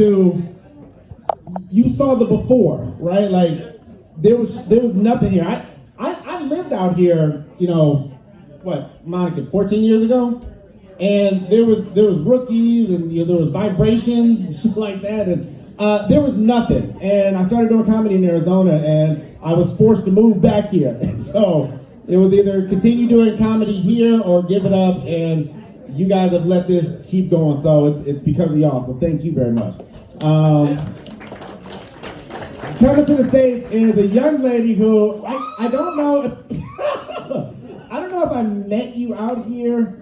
to, you saw the before, right? Like, there was nothing here. I lived out here, Monica, 14 years ago? And there was rookies and there was vibrations and shit like that, and there was nothing. And I started doing comedy in Arizona, and I was forced to move back here. And so it was either continue doing comedy here or give it up, and you guys have let this keep going, so it's because of y'all, so thank you very much. Coming to the stage is a young lady who, I don't know if, I don't know if I met you out here.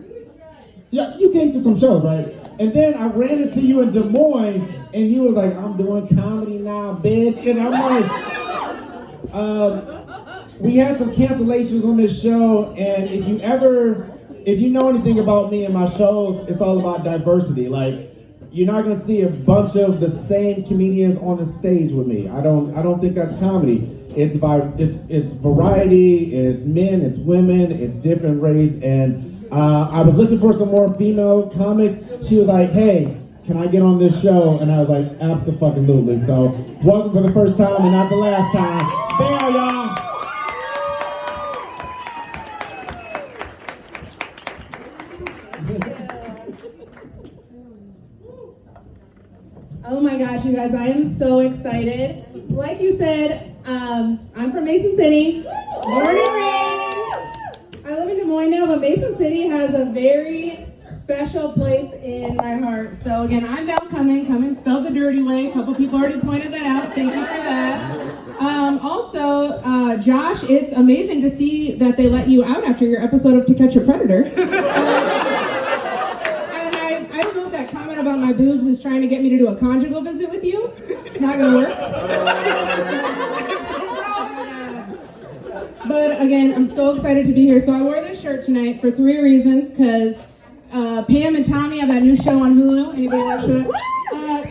Yeah, you came to some shows, right? And then I ran into you in Des Moines, and you was like, I'm doing comedy now, bitch. And I'm like, we had some cancellations on this show, and if you know anything about me and my shows, it's all about diversity. Like, you're not gonna see a bunch of the same comedians on the stage with me. I don't think that's comedy. It's variety, it's men, it's women, it's different race, and I was looking for some more female comics. She was like, hey, can I get on this show? And I was like, absolutely. So, welcome for the first time and not the last time. Bam, y'all. Oh my gosh, you guys, I am so excited. Like you said, I'm from Mason City, born and raised. I live in Des Moines now, but Mason City has a very special place in my heart. So again, I'm Cumming. Cumming spelled the dirty way. A couple people already pointed that out. Thank you for that. Also, Josh, it's amazing to see that they let you out after your episode of To Catch a Predator. I don't know if that comment about my boobs is trying to get me to do a conjugal visit with you. It's not gonna work. But again, I'm so excited to be here. So I wore this shirt tonight for 3 reasons, because Pam and Tommy have that new show on Hulu. Anybody watch that?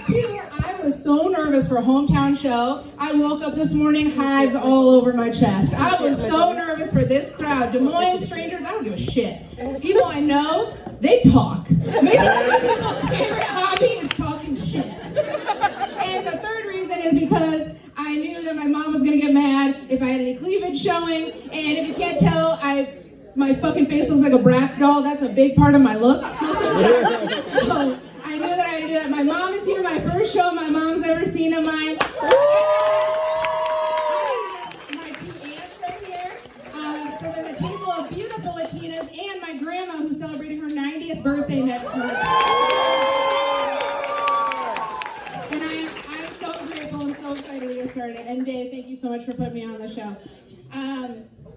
2, I was so nervous for a hometown show. I woke up this morning, hives all over my chest. I was so nervous for this crowd. Des Moines strangers, I don't give a shit. People I know, they talk. Maybe people's favorite hobby is talking shit. And the 3rd reason is because I knew that my mom was gonna get mad if I had any cleavage showing, and if you can't tell, my fucking face looks like a Bratz doll. That's a big part of my look. So I knew that I had to do that. My mom is here, my first show my mom's ever seen of mine. My 2 aunts are here. So there's a table of beautiful Latinas and my grandma who's celebrating her 90th birthday next month. And I'm so grateful and so excited to get started. And Dave, thank you so much for putting me on the show.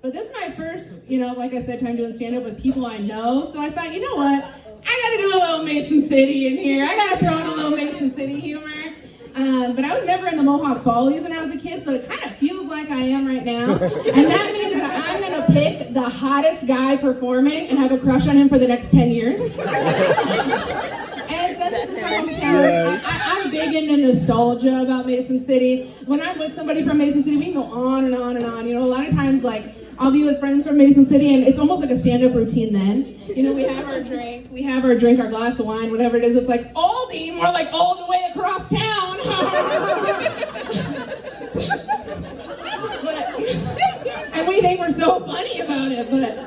But this is my first, like I said, time doing stand-up with people I know. So I thought, you know what? I gotta do a little Mason City in here. I gotta throw in a little Mason City humor. But I was never in the Mohawk Follies when I was a kid, so it kind of feels like I am right now. And that means that I'm gonna pick the hottest guy performing and have a crush on him for the next 10 years. And since this is my hometown, I'm big into nostalgia about Mason City. When I'm with somebody from Mason City, we can go on and on and on. A lot of times, like, I'll be with friends from Mason City, and it's almost like a stand-up routine then. We have our drink, our glass of wine, whatever it is. It's like, Aldi, more like all the way across town. And we think we're so funny about it, but,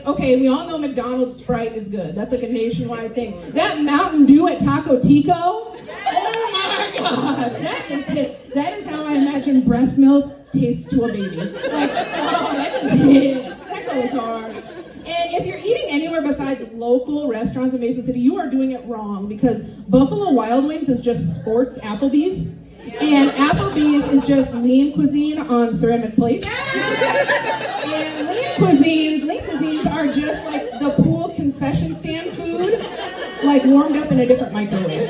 okay, we all know McDonald's Sprite is good. That's like a nationwide thing. That Mountain Dew at Taco Tico, oh my God, that is how I imagine breast milk tastes to a baby. Like, oh, that just hits. That goes hard. And if you're eating anywhere besides local restaurants in Mason City, you are doing it wrong, because Buffalo Wild Wings is just sports Applebee's. And Applebee's is just lean cuisine on ceramic plates. And lean cuisines are just like the pool concession stand food, like warmed up in a different microwave.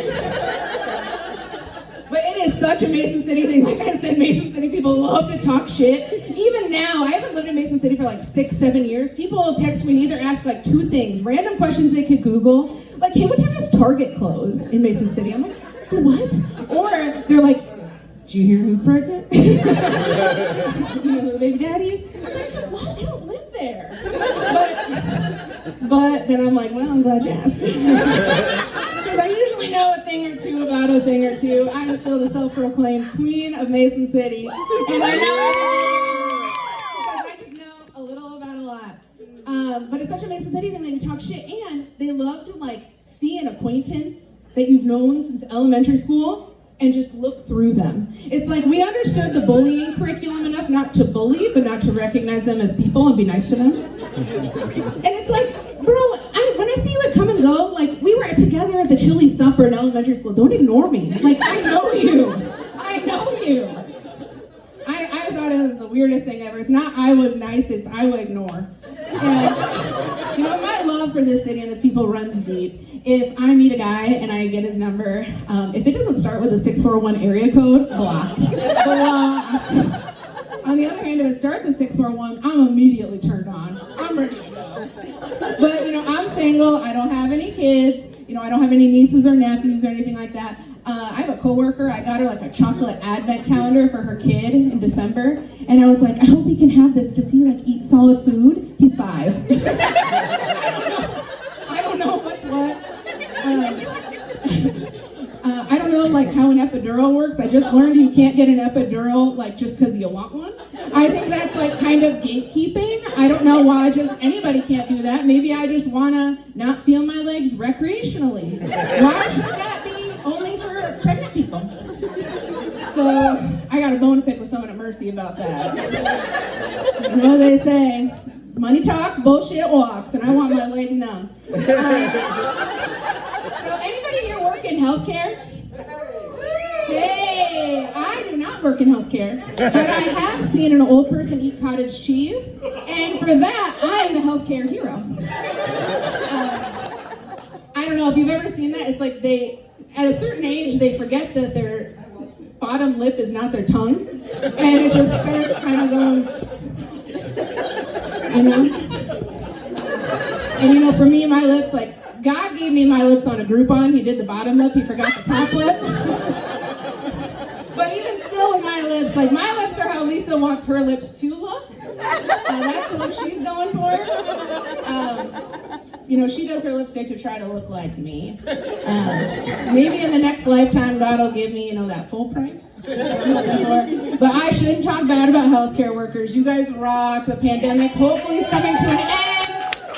But it is such a Mason City thing. Like I said, Mason City people love to talk shit. Even now, I haven't lived in Mason City for like 6-7 years. People will text me and either ask like 2 things, random questions they could Google, like, hey, what time does Target close in Mason City? I'm like, what? Or they're like, did you hear who's pregnant? You know who the baby daddy is? I'm like, what? I don't live there. But then I'm like, well, I'm glad you asked. Because I usually know a thing or 2 about bravado thing or two. I'm still the self-proclaimed queen of Mason City. And I know because I just know a little about a lot. But it's such a Mason City thing, they talk shit, and they love to like see an acquaintance that you've known since elementary school and just look through them. It's like we understood the bullying curriculum enough not to bully, but not to recognize them as people and be nice to them. And it's like, bro, when I see you at Come and Go, like we were together at the chili supper in elementary school. Don't ignore me. Like I know you. I know you. I thought it was the weirdest thing ever. It's not I would nice, it's I would ignore. And, you know, my love for this city and its people runs deep. If I meet a guy and I get his number, if it doesn't start with a 641 area code, block. Block. On the other hand, if it starts with 641, I'm immediately turned on. I'm ready to go. But, you know, I'm single. I don't have any kids. You know, I don't have any nieces or nephews or anything like that. I have a coworker. I got her like a chocolate advent calendar for her kid in December. And I was like, I hope he can have this. Does he like eat solid food? He's 5. I don't know what's what. I don't know like how an epidural works. I just learned you can't get an epidural like just because you want one. I think that's like kind of gatekeeping. I don't know why just anybody can't do that. Maybe I just want to not feel my legs recreationally. Why should that be only for pregnant people? So I got a bone to pick with someone at Mercy about that. You know what they say? Money talks, bullshit walks, and I want my legs numb. So anybody here work in healthcare? Hey, I do not work in healthcare, but I have seen an old person eat cottage cheese, and for that, I am a healthcare hero. I don't know if you've ever seen that. It's like at a certain age, they forget that their bottom lip is not their tongue, and it just starts kind of going, you know? And you know, for me, my lips, like, God gave me my lips on a Groupon. He did the bottom lip, he forgot the top lip. But even still with my lips, like, my lips are how Lisa wants her lips to look. That's the look she's going for. You know, she does her lipstick to try to look like me. Maybe in the next lifetime, God will give me, you know, that full price. But I shouldn't talk bad about healthcare workers. You guys rock. The pandemic hopefully is coming to an end.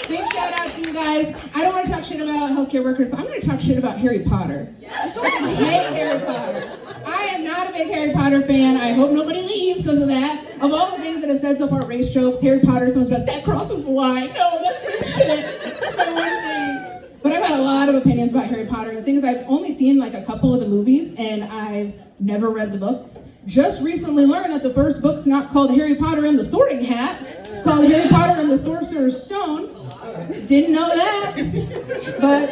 Big shout out to you guys. I don't want to talk shit about healthcare workers, so I'm going to talk shit about Harry Potter. I hate Harry Potter. I am not a big Harry Potter fan. I hope nobody leaves because of that. Of all the things that have said so far, race jokes, Harry Potter, someone's like, that crosses the line. No, that's shit. That's the one thing. But I've had a lot of opinions about Harry Potter. The thing is, I've only seen like a couple of the movies, and I've never read the books. Just recently learned that the first book's not called Harry Potter and the Sorting Hat. It's called Harry Potter and the Sorcerer's Stone. Didn't know that. But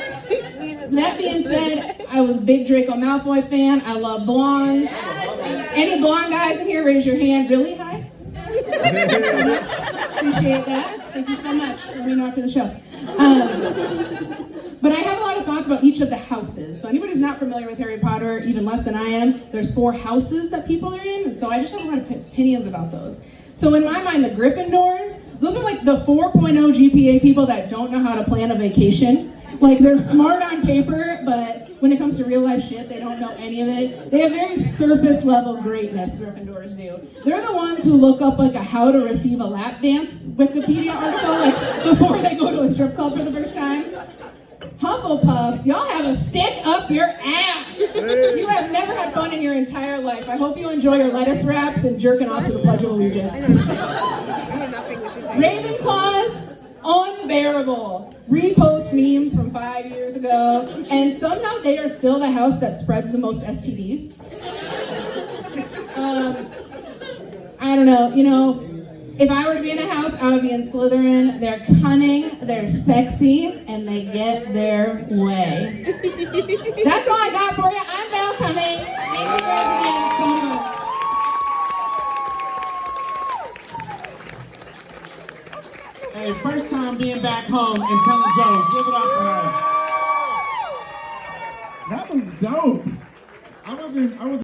that being said, I was a big Draco Malfoy fan. I love blondes. Any blonde guys in here, raise your hand. Really high? Appreciate that. Thank you so much for being on for the show. But I have a lot of thoughts about each of the houses. So anybody who's not familiar with Harry Potter, even less than I am, there's 4 houses that people are in. And so I just have a lot of opinions about those. So in my mind, the Gryffindors, those are like the 4.0 GPA people that don't know how to plan a vacation. Like, they're smart on paper, but when it comes to real life shit, they don't know any of it. They have very surface level greatness, Gryffindors do. They're the ones who look up like a how to receive a lap dance Wikipedia article like before they go to a strip club for the first time. Hufflepuffs, y'all have a stick up your ass. You have never had fun in your entire life. I hope you enjoy your lettuce wraps and jerking off to the Pledge of Allegiance. Ravenclaws, unbearable. Repost memes from 5 years ago, and somehow they are still the house that spreads the most STDs. I don't know, you know, if I were to be in a house, I would be in Slytherin. They're cunning, they're sexy, and they get their way. That's all I got for you. I'm Val Cumming. Thank you guys again so much. Hey, first time being back home and telling jokes. Give it up for her. That was dope. I was